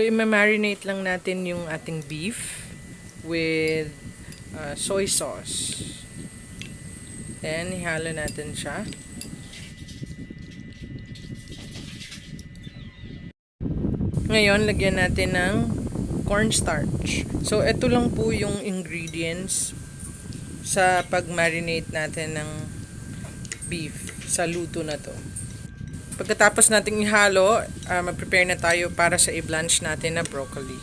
i-marinate lang natin yung ating beef with soy sauce. Then, ihalo natin siya. Ngayon, lagyan natin ng cornstarch. So, ito lang po yung ingredients sa pag-marinate natin ng beef sa luto na to. Pagkatapos nating ihalo, mag-prepare na tayo para sa i-blanch natin na broccoli.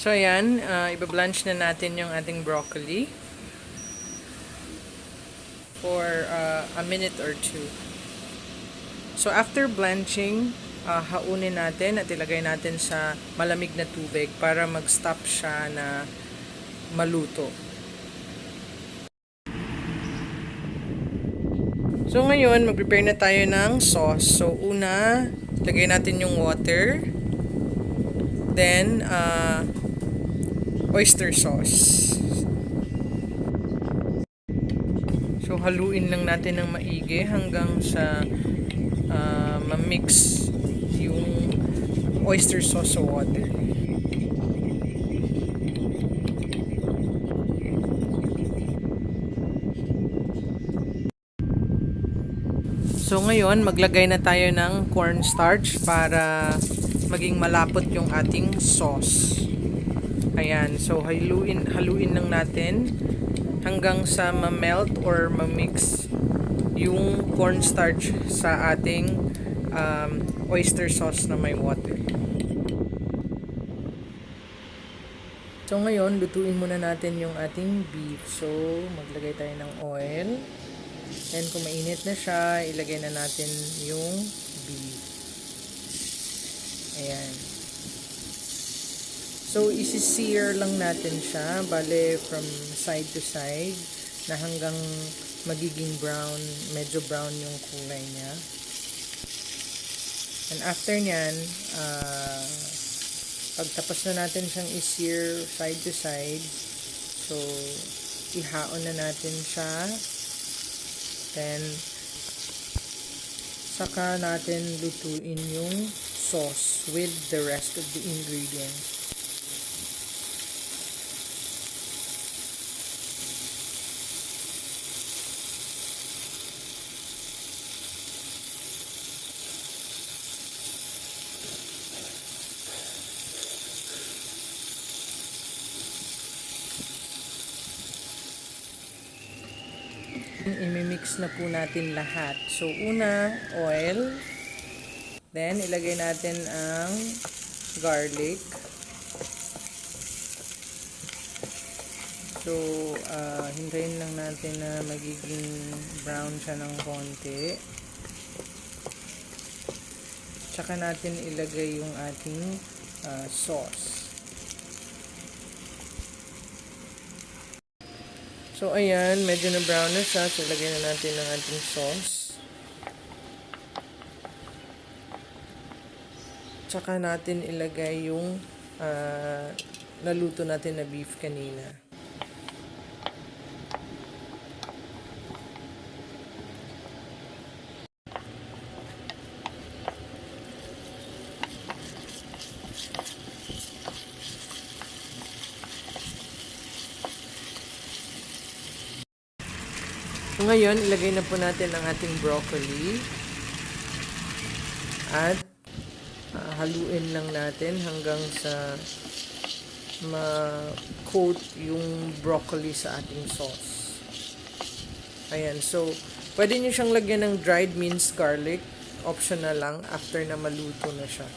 So, ayan, i-blanch na natin yung ating broccoli for a minute or two. So, after blanching, haunin natin at ilagay natin sa malamig na tubig para mag-stop siya na maluto. So, ngayon, mag-prepare na tayo ng sauce. So, una, lagay natin yung water. Then, oyster sauce. So, haluin lang natin ng maigi hanggang sa ma-mix yung oyster sauce sa water. So, ngayon, maglagay na tayo ng cornstarch para maging malapot yung ating sauce. Ayan. So, haluin lang natin hanggang sa ma-melt or ma-mix yung cornstarch sa ating oyster sauce na may water. So, ngayon, lutuin muna natin yung ating beef. So, maglagay tayo ng oil. And kung mainit na siya, ilagay na natin yung beef. Ayan. So, isi-sear lang natin siya. Bale, from side to side na hanggang magiging brown, medyo brown yung kulay niya. And after nyan, pagtapos na natin siyang i-sear side to side, so, ihaon na natin siya. Then, saka natin lutuin yung sauce with the rest of the ingredients. I-mix na po natin lahat. So, una, oil. Then, ilagay natin ang garlic. So, hintayin lang natin na magiging brown siya ng konti. Tsaka natin ilagay yung ating sauce. So, ayan, medyo na brown na siya. So, lagyan na natin ang ating sauce. Tsaka natin ilagay yung naluto natin na beef kanina. So, ngayon, ilagay na po natin ang ating broccoli. At haluin lang natin hanggang sa ma-coat yung broccoli sa ating sauce. Ayan. So, pwede nyo siyang lagyan ng dried minced garlic. Optional lang after na maluto na siya.